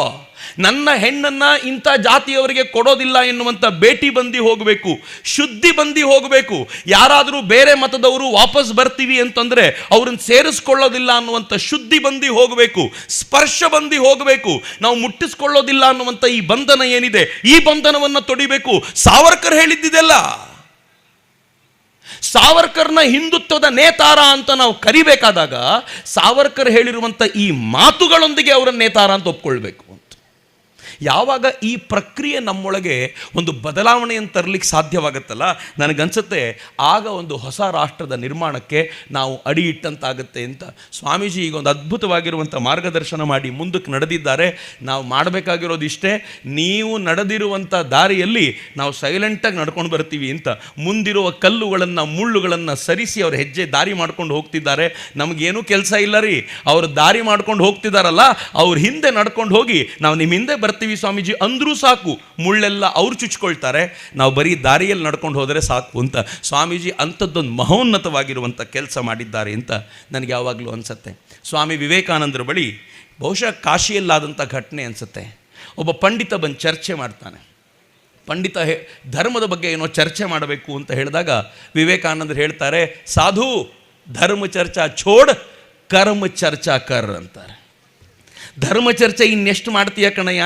ನನ್ನ ಹೆಣ್ಣನ್ನ ಇಂಥ ಜಾತಿಯವರಿಗೆ ಕೊಡೋದಿಲ್ಲ ಎನ್ನುವಂಥ ಬೇಟಿ ಬಂದಿ ಹೋಗಬೇಕು, ಶುದ್ಧಿ ಬಂದಿ ಹೋಗಬೇಕು, ಯಾರಾದರೂ ಬೇರೆ ಮತದವರು ವಾಪಸ್ ಬರ್ತೀವಿ ಅಂತಂದ್ರೆ ಅವ್ರನ್ನ ಸೇರಿಸ್ಕೊಳ್ಳೋದಿಲ್ಲ ಅನ್ನುವಂಥ ಶುದ್ಧಿ ಬಂದಿ ಹೋಗಬೇಕು, ಸ್ಪರ್ಶ ಬಂದಿ ಹೋಗಬೇಕು, ನಾವು ಮುಟ್ಟಿಸ್ಕೊಳ್ಳೋದಿಲ್ಲ ಅನ್ನುವಂಥ ಈ ಬಂಧನ ಏನಿದೆ ಈ ಬಂಧನವನ್ನು ತೊಡಿಬೇಕು. ಸಾವರ್ಕರ್ ಹೇಳಿದ್ದಿದೆಲ್ಲ. ಸಾವರ್ಕರ್ನ ಹಿಂದುತ್ವದ ನೇತಾರ ಅಂತ ನಾವು ಕರಿಬೇಕಾದಾಗ ಸಾವರ್ಕರ್ ಹೇಳಿರುವಂಥ ಈ ಮಾತುಗಳೊಂದಿಗೆ ಅವರನ್ನ ನೇತಾರ ಅಂತ ಒಪ್ಕೊಳ್ಬೇಕು. ಯಾವಾಗ ಈ ಪ್ರಕ್ರಿಯೆ ನಮ್ಮೊಳಗೆ ಒಂದು ಬದಲಾವಣೆಯನ್ನು ತರಲಿಕ್ಕೆ ಸಾಧ್ಯವಾಗುತ್ತಲ್ಲ, ನನಗನ್ಸುತ್ತೆ ಆಗ ಒಂದು ಹೊಸ ರಾಷ್ಟ್ರದ ನಿರ್ಮಾಣಕ್ಕೆ ನಾವು ಅಡಿ ಇಟ್ಟಂತಾಗುತ್ತೆ ಅಂತ ಸ್ವಾಮೀಜಿ ಈಗ ಒಂದು ಅದ್ಭುತವಾಗಿರುವಂಥ ಮಾರ್ಗದರ್ಶನ ಮಾಡಿ ಮುಂದಕ್ಕೆ ನಡೆದಿದ್ದಾರೆ. ನಾವು ಮಾಡಬೇಕಾಗಿರೋದು ಇಷ್ಟೇ, ನೀವು ನಡೆದಿರುವಂಥ ದಾರಿಯಲ್ಲಿ ನಾವು ಸೈಲೆಂಟಾಗಿ ನಡ್ಕೊಂಡು ಬರ್ತೀವಿ ಅಂತ. ಮುಂದಿರುವ ಕಲ್ಲುಗಳನ್ನು ಮುಳ್ಳುಗಳನ್ನು ಸರಿಸಿ ಅವ್ರ ಹೆಜ್ಜೆ ದಾರಿ ಮಾಡ್ಕೊಂಡು ಹೋಗ್ತಿದ್ದಾರೆ. ನಮಗೇನೂ ಕೆಲಸ ಇಲ್ಲ ರೀ, ಅವರು ದಾರಿ ಮಾಡ್ಕೊಂಡು ಹೋಗ್ತಿದ್ದಾರಲ್ಲ, ಅವ್ರ ಹಿಂದೆ ನಡ್ಕೊಂಡು ಹೋಗಿ ನಾವು ನಿಮ್ಮ ಹಿಂದೆ ಬರ್ತೀವಿ ಸ್ವಾಮೀಜಿ ಅಂದ್ರೂ ಸಾಕು, ಮುಳ್ಳೆಲ್ಲ ಅವ್ರು ಚುಚ್ಕೊಳ್ತಾರೆ, ನಾವು ಬರೀ ದಾರಿಯಲ್ಲಿ ನಡ್ಕೊಂಡು ಹೋದರೆ ಸಾಕು ಅಂತ ಸ್ವಾಮೀಜಿ ಅಂಥದ್ದೊಂದು ಮಹೋನ್ನತವಾಗಿರುವಂಥ ಕೆಲಸ ಮಾಡಿದ್ದಾರೆ ಅಂತ ನನಗೆ ಯಾವಾಗಲೂ ಅನಿಸುತ್ತೆ. ಸ್ವಾಮಿ ವಿವೇಕಾನಂದರ ಬಳಿ ಬಹುಶಃ ಕಾಶಿಯಲ್ಲಾದಂಥ ಘಟನೆ ಅನಿಸುತ್ತೆ. ಒಬ್ಬ ಪಂಡಿತ ಬಂದು ಚರ್ಚೆ ಮಾಡ್ತಾನೆ. ಪಂಡಿತ ಧರ್ಮದ ಬಗ್ಗೆ ಏನೋ ಚರ್ಚೆ ಮಾಡಬೇಕು ಅಂತ ಹೇಳಿದಾಗ ವಿವೇಕಾನಂದರು ಹೇಳ್ತಾರೆ, ಸಾಧು ಧರ್ಮ ಚರ್ಚಾ ಛೋಡ್ ಕರ್ಮ ಚರ್ಚಾ ಕರ್ ಅಂತಾರೆ. ಧರ್ಮ ಚರ್ಚೆ ಇನ್ನೆಷ್ಟು ಮಾಡ್ತೀಯ ಕಣಯ್ಯ,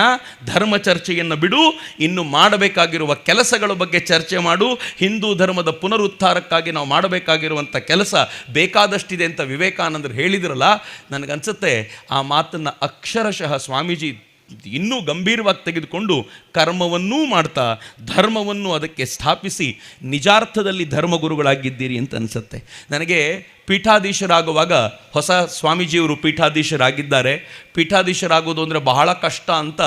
ಧರ್ಮ ಚರ್ಚೆಯನ್ನು ಬಿಡು, ಇನ್ನು ಮಾಡಬೇಕಾಗಿರುವ ಕೆಲಸಗಳ ಬಗ್ಗೆ ಚರ್ಚೆ ಮಾಡು. ಹಿಂದೂ ಧರ್ಮದ ಪುನರುದ್ಧಾರಕ್ಕಾಗಿ ನಾವು ಮಾಡಬೇಕಾಗಿರುವಂಥ ಕೆಲಸ ಬೇಕಾದಷ್ಟಿದೆ ಅಂತ ವಿವೇಕಾನಂದರು ಹೇಳಿದ್ರಲ್ಲ, ನನಗನ್ಸುತ್ತೆ ಆ ಮಾತನ್ನು ಅಕ್ಷರಶಃ ಸ್ವಾಮೀಜಿ ಇನ್ನೂ ಗಂಭೀರವಾಗಿ ತೆಗೆದುಕೊಂಡು ಕರ್ಮವನ್ನೂ ಮಾಡ್ತಾ ಧರ್ಮವನ್ನು ಅದಕ್ಕೆ ಸ್ಥಾಪಿಸಿ ನಿಜಾರ್ಥದಲ್ಲಿ ಧರ್ಮಗುರುಗಳಾಗಿದ್ದೀರಿ ಅಂತ ಅನಿಸುತ್ತೆ ನನಗೆ. ಪೀಠಾಧೀಶರಾಗುವಾಗ ಹೊಸ ಸ್ವಾಮೀಜಿಯವರು ಪೀಠಾಧೀಶರಾಗಿದ್ದಾರೆ. ಪೀಠಾಧೀಶರಾಗೋದು ಅಂದರೆ ಬಹಳ ಕಷ್ಟ ಅಂತ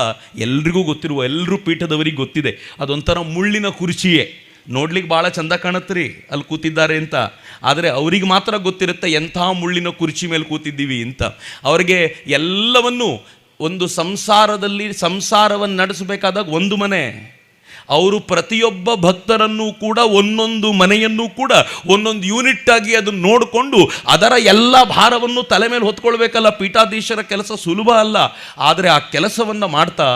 ಎಲ್ರಿಗೂ ಗೊತ್ತಿರುವ, ಎಲ್ಲರೂ ಪೀಠದವರಿಗೆ ಗೊತ್ತಿದೆ. ಅದೊಂಥರ ಮುಳ್ಳಿನ ಕುರ್ಚಿಯೇ, ನೋಡ್ಲಿಕ್ಕೆ ಭಾಳ ಚಂದ ಕಾಣತ್ರಿ ಅಲ್ಲಿ ಕೂತಿದ್ದಾರೆ ಅಂತ, ಆದರೆ ಅವರಿಗೆ ಮಾತ್ರ ಗೊತ್ತಿರುತ್ತೆ ಎಂಥ ಮುಳ್ಳಿನ ಕುರ್ಚಿ ಮೇಲೆ ಕೂತಿದ್ದೀವಿ ಅಂತ. ಅವರಿಗೆ ಎಲ್ಲವನ್ನೂ ಒಂದು ಸಂಸಾರವನ್ನು ನಡೆಸಬೇಕಾದಾಗ ಒಂದು ಮನೆ, ಅವರು ಪ್ರತಿಯೊಬ್ಬ ಭಕ್ತರನ್ನು ಕೂಡ ಒಂದೊಂದು ಮನೆಯನ್ನು ಕೂಡ ಒಂದೊಂದು ಯೂನಿಟ್ ಆಗಿ ಅದನ್ನು ನೋಡಿಕೊಂಡು ಅದರ ಎಲ್ಲ ಭಾರವನ್ನು ತಲೆ ಮೇಲೆ ಹೊತ್ಕೊಳ್ಬೇಕಲ್ಲ. ಪೀಠಾಧೀಶರ ಕೆಲಸ ಸುಲಭ ಅಲ್ಲ, ಆದರೆ ಆ ಕೆಲಸವನ್ನು ಮಾಡ್ತಾ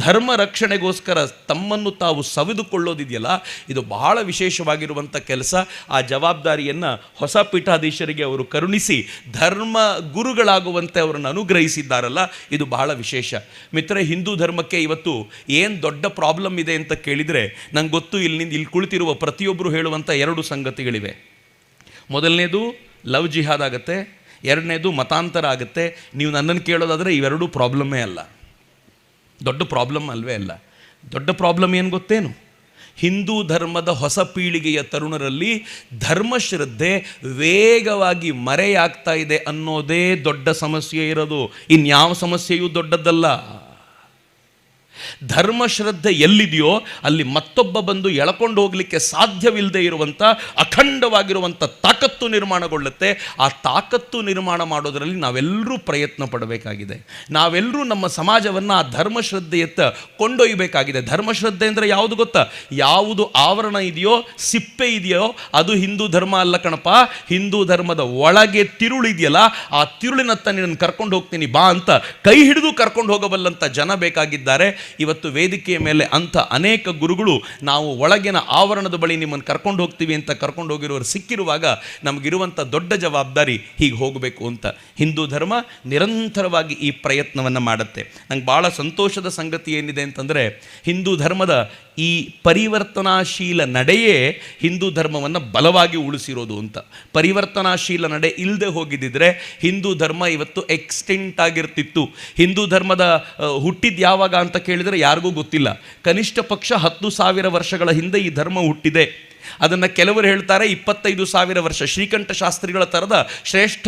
ಧರ್ಮ ರಕ್ಷಣೆಗೋಸ್ಕರ ತಮ್ಮನ್ನು ತಾವು ಸವಿದುಕೊಳ್ಳೋದಿದೆಯಲ್ಲ, ಇದು ಬಹಳ ವಿಶೇಷವಾಗಿರುವಂಥ ಕೆಲಸ. ಆ ಜವಾಬ್ದಾರಿಯನ್ನು ಹೊಸ ಪೀಠಾಧೀಶರಿಗೆ ಅವರು ಕರುಣಿಸಿ ಧರ್ಮ ಗುರುಗಳಾಗುವಂತೆ ಅವರನ್ನು ಅನುಗ್ರಹಿಸಿದ್ದಾರಲ್ಲ, ಇದು ಬಹಳ ವಿಶೇಷ. ಮಿತ್ರ, ಹಿಂದೂ ಧರ್ಮಕ್ಕೆ ಇವತ್ತು ಏನು ದೊಡ್ಡ ಪ್ರಾಬ್ಲಮ್ ಇದೆ ಅಂತ ಕೇಳಿದರೆ ನಂಗೆ ಗೊತ್ತು. ಇಲ್ಲಿ ಕುಳಿತಿರುವ ಪ್ರತಿಯೊಬ್ಬರು ಹೇಳುವಂಥ ಎರಡು ಸಂಗತಿಗಳಿವೆ. ಮೊದಲನೇದು ಲವ್ ಜಿಹಾದ್ ಆಗುತ್ತೆ, ಎರಡನೇದು ಮತಾಂತರ ಆಗುತ್ತೆ. ನೀವು ನನ್ನನ್ನು ಕೇಳೋದಾದರೆ ಇವೆರಡೂ ಪ್ರಾಬ್ಲಮ್ಮೇ ಅಲ್ಲ, ದೊಡ್ಡ ಪ್ರಾಬ್ಲಮ್ ಅಲ್ವೇ ಅಲ್ಲ. ದೊಡ್ಡ ಪ್ರಾಬ್ಲಮ್ ಏನು ಗೊತ್ತೇನು? ಹಿಂದೂ ಧರ್ಮದ ಹೊಸ ಪೀಳಿಗೆಯ ತರುಣರಲ್ಲಿ ಧರ್ಮಶ್ರದ್ಧೆ ವೇಗವಾಗಿ ಮರೆಯಾಗ್ತಾ ಇದೆ ಅನ್ನೋದೇ ದೊಡ್ಡ ಸಮಸ್ಯೆ ಇರೋದು, ಇನ್ಯಾವ ಸಮಸ್ಯೆಯೂ ದೊಡ್ಡದ್ದಲ್ಲ. ಧರ್ಮಶ್ರದ್ಧೆ ಎಲ್ಲಿದೆಯೋ ಅಲ್ಲಿ ಮತ್ತೊಬ್ಬ ಬಂದು ಎಳ್ಕೊಂಡು ಹೋಗಲಿಕ್ಕೆ ಸಾಧ್ಯವಿಲ್ಲದೆ ಇರುವಂಥ ಅಖಂಡವಾಗಿರುವಂಥ ತಾಕತ್ತು ನಿರ್ಮಾಣಗೊಳ್ಳುತ್ತೆ. ಆ ತಾಕತ್ತು ನಿರ್ಮಾಣ ಮಾಡೋದರಲ್ಲಿ ನಾವೆಲ್ಲರೂ ಪ್ರಯತ್ನ ಪಡಬೇಕಾಗಿದೆ. ನಾವೆಲ್ಲರೂ ನಮ್ಮ ಸಮಾಜವನ್ನು ಆ ಧರ್ಮಶ್ರದ್ಧೆಯತ್ತ ಕೊಂಡೊಯ್ಯಬೇಕಾಗಿದೆ. ಧರ್ಮಶ್ರದ್ಧೆ ಅಂದರೆ ಯಾವುದು ಗೊತ್ತಾ? ಯಾವುದು ಆವರಣ ಇದೆಯೋ, ಸಿಪ್ಪೆ ಇದೆಯೋ, ಅದು ಹಿಂದೂ ಧರ್ಮ ಅಲ್ಲ ಕಣಪ್ಪ. ಹಿಂದೂ ಧರ್ಮದ ಒಳಗೆ ತಿರುಳಿದೆಯಲ್ಲ, ಆ ತಿರುಳಿನತ್ತ ನಿನ್ನನ್ನು ಕರ್ಕೊಂಡು ಹೋಗ್ತೀನಿ ಬಾ ಅಂತ ಕೈ ಹಿಡಿದು ಕರ್ಕೊಂಡು ಹೋಗಬಲ್ಲಂಥ ಜನ ಬೇಕಾಗಿದ್ದಾರೆ. ಇವತ್ತು ವೇದಿಕೆಯ ಮೇಲೆ ಅಂಥ ಅನೇಕ ಗುರುಗಳು ನಾವು ಒಳಗಿನ ಆವರಣದ ಬಳಿ ನಿಮ್ಮನ್ನು ಕರ್ಕೊಂಡು ಹೋಗ್ತೀವಿ ಅಂತ ಕರ್ಕೊಂಡು ಹೋಗಿರೋರು ಸಿಕ್ಕಿರುವಾಗ ನಮಗಿರುವಂಥ ದೊಡ್ಡ ಜವಾಬ್ದಾರಿ ಹೀಗೆ ಹೋಗಬೇಕು ಅಂತ. ಹಿಂದೂ ಧರ್ಮ ನಿರಂತರವಾಗಿ ಈ ಪ್ರಯತ್ನವನ್ನು ಮಾಡುತ್ತೆ. ನಂಗೆ ಭಾಳ ಸಂತೋಷದ ಸಂಗತಿ ಏನಿದೆ ಅಂತಂದರೆ, ಹಿಂದೂ ಧರ್ಮದ ಈ ಪರಿವರ್ತನಾಶೀಲ ನಡೆಯೇ ಹಿಂದೂ ಧರ್ಮವನ್ನು ಬಲವಾಗಿ ಉಳಿಸಿರೋದು ಅಂತ. ಪರಿವರ್ತನಾಶೀಲ ನಡೆ ಇಲ್ಲದೆ ಹೋಗಿದ್ದಿದ್ರೆ ಹಿಂದೂ ಧರ್ಮ ಇವತ್ತು ಎಕ್ಸ್ಟೆಂಟ್ ಆಗಿರ್ತಿತ್ತು. ಹಿಂದೂ ಧರ್ಮದ ಹುಟ್ಟಿದ್ದು ಯಾವಾಗ ಅಂತ ಕೇಳಿದರೆ ಯಾರಿಗೂ ಗೊತ್ತಿಲ್ಲ. ಕನಿಷ್ಠ ಪಕ್ಷ 10,000 ವರ್ಷಗಳ ಹಿಂದೆ ಈ ಧರ್ಮ ಹುಟ್ಟಿದೆ. ಅದನ್ನು ಕೆಲವರು ಹೇಳ್ತಾರೆ 25,000 ವರ್ಷ. ಶ್ರೀಕಂಠ ಶಾಸ್ತ್ರಿಗಳ ಥರದ ಶ್ರೇಷ್ಠ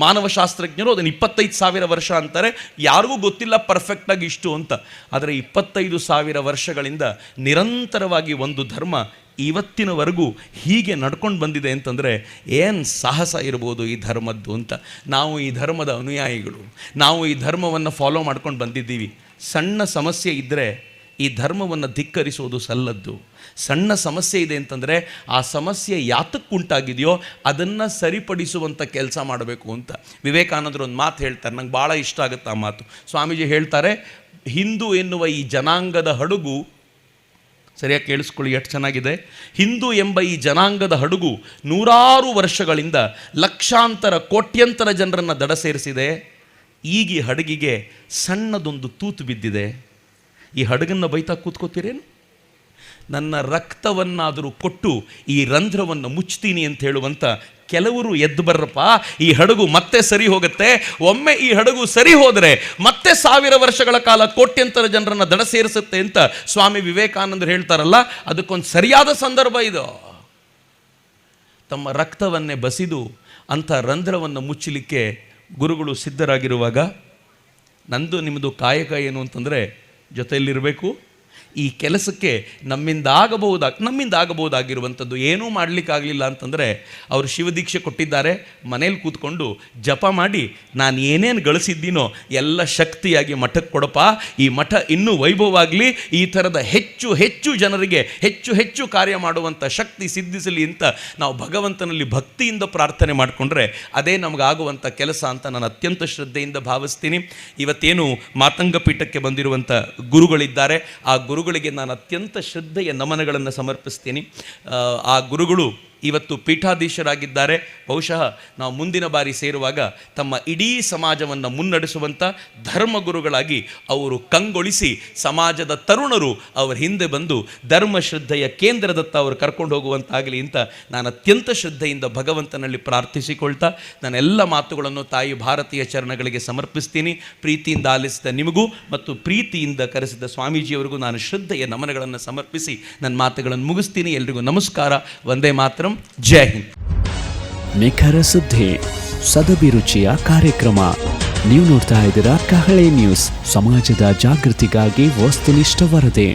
ಮಾನವಶಾಸ್ತ್ರಜ್ಞರು ಅದನ್ನು 25,000 ವರ್ಷ ಅಂತಾರೆ. ಯಾರಿಗೂ ಗೊತ್ತಿಲ್ಲ ಪರ್ಫೆಕ್ಟಾಗಿ ಇಷ್ಟು ಅಂತ. ಆದರೆ 25,000 ವರ್ಷಗಳಿಂದ ನಿರಂತರವಾಗಿ ಒಂದು ಧರ್ಮ ಇವತ್ತಿನವರೆಗೂ ಹೀಗೆ ನಡ್ಕೊಂಡು ಬಂದಿದೆ ಅಂತಂದರೆ ಏನು ಸಾಹಸ ಇರ್ಬೋದು ಈ ಧರ್ಮದ್ದು ಅಂತ. ನಾವು ಈ ಧರ್ಮದ ಅನುಯಾಯಿಗಳು, ನಾವು ಈ ಧರ್ಮವನ್ನು ಫಾಲೋ ಮಾಡ್ಕೊಂಡು ಬಂದಿದ್ದೀವಿ. ಸಣ್ಣ ಸಮಸ್ಯೆ ಇದ್ದರೆ ಈ ಧರ್ಮವನ್ನು ಧಿಕ್ಕರಿಸೋದು ಸಲ್ಲದ್ದು. ಸಣ್ಣ ಸಮಸ್ಯೆ ಇದೆ ಅಂತಂದರೆ ಆ ಸಮಸ್ಯೆ ಯಾತಕ್ಕುಂಟಾಗಿದೆಯೋ ಅದನ್ನು ಸರಿಪಡಿಸುವಂಥ ಕೆಲಸ ಮಾಡಬೇಕು ಅಂತ. ವಿವೇಕಾನಂದರು ಒಂದು ಮಾತು ಹೇಳ್ತಾರೆ, ನಂಗೆ ಭಾಳ ಇಷ್ಟ ಆಗುತ್ತೆ ಆ ಮಾತು. ಸ್ವಾಮೀಜಿ ಹೇಳ್ತಾರೆ, ಹಿಂದೂ ಎನ್ನುವ ಈ ಜನಾಂಗದ ಹಡಗು, ಸರಿಯಾಗಿ ಕೇಳಿಸ್ಕೊಳ್ಳಿ ಎಷ್ಟು ಚೆನ್ನಾಗಿದೆ, ಹಿಂದೂ ಎಂಬ ಈ ಜನಾಂಗದ ಹಡಗು ನೂರಾರು ವರ್ಷಗಳಿಂದ ಲಕ್ಷಾಂತರ ಕೋಟ್ಯಂತರ ಜನರನ್ನು ದಡ ಸೇರಿಸಿದೆ. ಈಗ ಈ ಹಡಗಿಗೆ ಸಣ್ಣದೊಂದು ತೂತು ಬಿದ್ದಿದೆ. ಈ ಹಡಗನ್ನು ಬೈತಾ ಕೂತ್ಕೋತೀರೇನು? ನನ್ನ ರಕ್ತವನ್ನಾದರೂ ಕೊಟ್ಟು ಈ ರಂಧ್ರವನ್ನು ಮುಚ್ತೀನಿ ಅಂತ ಹೇಳುವಂಥ ಕೆಲವರು ಎದ್ದು ಬರ್ರಪ್ಪ, ಈ ಹಡಗು ಮತ್ತೆ ಸರಿ ಹೋಗುತ್ತೆ. ಒಮ್ಮೆ ಈ ಹಡಗು ಸರಿ ಹೋದರೆ ಮತ್ತೆ 1000 ವರ್ಷಗಳ ಕಾಲ ಕೋಟ್ಯಂತರ ಜನರನ್ನು ದಡ ಸೇರಿಸುತ್ತೆ ಅಂತ ಸ್ವಾಮಿ ವಿವೇಕಾನಂದರು ಹೇಳ್ತಾರಲ್ಲ, ಅದಕ್ಕೊಂದು ಸರಿಯಾದ ಸಂದರ್ಭ ಇದು. ತಮ್ಮ ರಕ್ತವನ್ನೇ ಬಸಿದು ಅಂಥ ರಂಧ್ರವನ್ನು ಮುಚ್ಚಲಿಕ್ಕೆ ಗುರುಗಳು ಸಿದ್ಧರಾಗಿರುವಾಗ ನಂದು ನಿಮ್ಮದು ಕಾಯಕ ಏನು ಅಂತಂದರೆ ಜೊತೆಯಲ್ಲಿರಬೇಕು. ಈ ಕೆಲಸಕ್ಕೆ ನಮ್ಮಿಂದ ಆಗಬಹುದಾಗಿರುವಂಥದ್ದು ಏನೂ ಮಾಡಲಿಕ್ಕಾಗಲಿಲ್ಲ ಅಂತಂದರೆ ಅವರು ಶಿವದೀಕ್ಷೆ ಕೊಟ್ಟಿದ್ದಾರೆ, ಮನೇಲಿ ಕೂತ್ಕೊಂಡು ಜಪ ಮಾಡಿ ನಾನು ಏನೇನು ಗಳಿಸಿದ್ದೀನೋ ಎಲ್ಲ ಶಕ್ತಿಯಾಗಿ ಮಠಕ್ಕೆ ಕೊಡಪ್ಪ, ಈ ಮಠ ಇನ್ನೂ ವೈಭವವಾಗಲಿ, ಈ ಥರದ ಹೆಚ್ಚು ಹೆಚ್ಚು ಜನರಿಗೆ ಹೆಚ್ಚು ಹೆಚ್ಚು ಕಾರ್ಯ ಮಾಡುವಂಥ ಶಕ್ತಿ ಸಿದ್ಧಿಸಲಿ ಅಂತ ನಾವು ಭಗವಂತನಲ್ಲಿ ಭಕ್ತಿಯಿಂದ ಪ್ರಾರ್ಥನೆ ಮಾಡಿಕೊಂಡ್ರೆ ಅದೇ ನಮಗಾಗುವಂಥ ಕೆಲಸ ಅಂತ ನಾನು ಅತ್ಯಂತ ಶ್ರದ್ಧೆಯಿಂದ ಭಾವಿಸ್ತೀನಿ. ಇವತ್ತೇನು ಮಾತಂಗ ಪೀಠಕ್ಕೆ ಬಂದಿರುವಂಥ ಗುರುಗಳಿದ್ದಾರೆ, ಆ ಗುರುಗಳಿಗೆ ನಾನು ಅತ್ಯಂತ ಶ್ರದ್ಧೆಯ ನಮನಗಳನ್ನು ಸಮರ್ಪಿಸ್ತೀನಿ. ಆ ಗುರುಗಳು ಇವತ್ತು ಪೀಠಾಧೀಶರಾಗಿದ್ದಾರೆ. ಬಹುಶಃ ನಾವು ಮುಂದಿನ ಬಾರಿ ಸೇರುವಾಗ ತಮ್ಮ ಇಡೀ ಸಮಾಜವನ್ನು ಮುನ್ನಡೆಸುವಂಥ ಧರ್ಮಗುರುಗಳಾಗಿ ಅವರು ಕಂಗೊಳಿಸಿ ಸಮಾಜದ ತರುಣರು ಅವರ ಹಿಂದೆ ಬಂದು ಧರ್ಮಶ್ರದ್ಧೆಯ ಕೇಂದ್ರದತ್ತ ಅವರು ಕರ್ಕೊಂಡು ಹೋಗುವಂತಾಗಲಿ ಅಂತ ನಾನು ಅತ್ಯಂತ ಶ್ರದ್ಧೆಯಿಂದ ಭಗವಂತನಲ್ಲಿ ಪ್ರಾರ್ಥಿಸಿಕೊಳ್ತಾ ನನ್ನೆಲ್ಲ ಮಾತುಗಳನ್ನು ತಾಯಿ ಭಾರತೀಯ ಚರಣಗಳಿಗೆ ಸಮರ್ಪಿಸ್ತೀನಿ. ಪ್ರೀತಿಯಿಂದ ಆಲಿಸಿದ ನಿಮಗೂ ಮತ್ತು ಪ್ರೀತಿಯಿಂದ ಕರೆಸಿದ ಸ್ವಾಮೀಜಿಯವರಿಗೂ ನಾನು ಶ್ರದ್ಧೆಯ ನಮನಗಳನ್ನು ಸಮರ್ಪಿಸಿ ನನ್ನ ಮಾತುಗಳನ್ನು ಮುಗಿಸ್ತೀನಿ. ಎಲ್ರಿಗೂ ನಮಸ್ಕಾರ. ವಂದೇ ಮಾತರಂ. ಜೈ ಹಿಂದ್. ನಿಖರ ಸುದ್ದಿ, ಸದಭಿರುಚಿಯ ಕಾರ್ಯಕ್ರಮ. ನೀವು ನೋಡ್ತಾ ಇದ್ದೀರಾ ಕಹಳೆ ನ್ಯೂಸ್, ಸಮಾಜದ ಜಾಗೃತಿಗಾಗಿ ವಸ್ತುನಿಷ್ಠ ವರದಿ.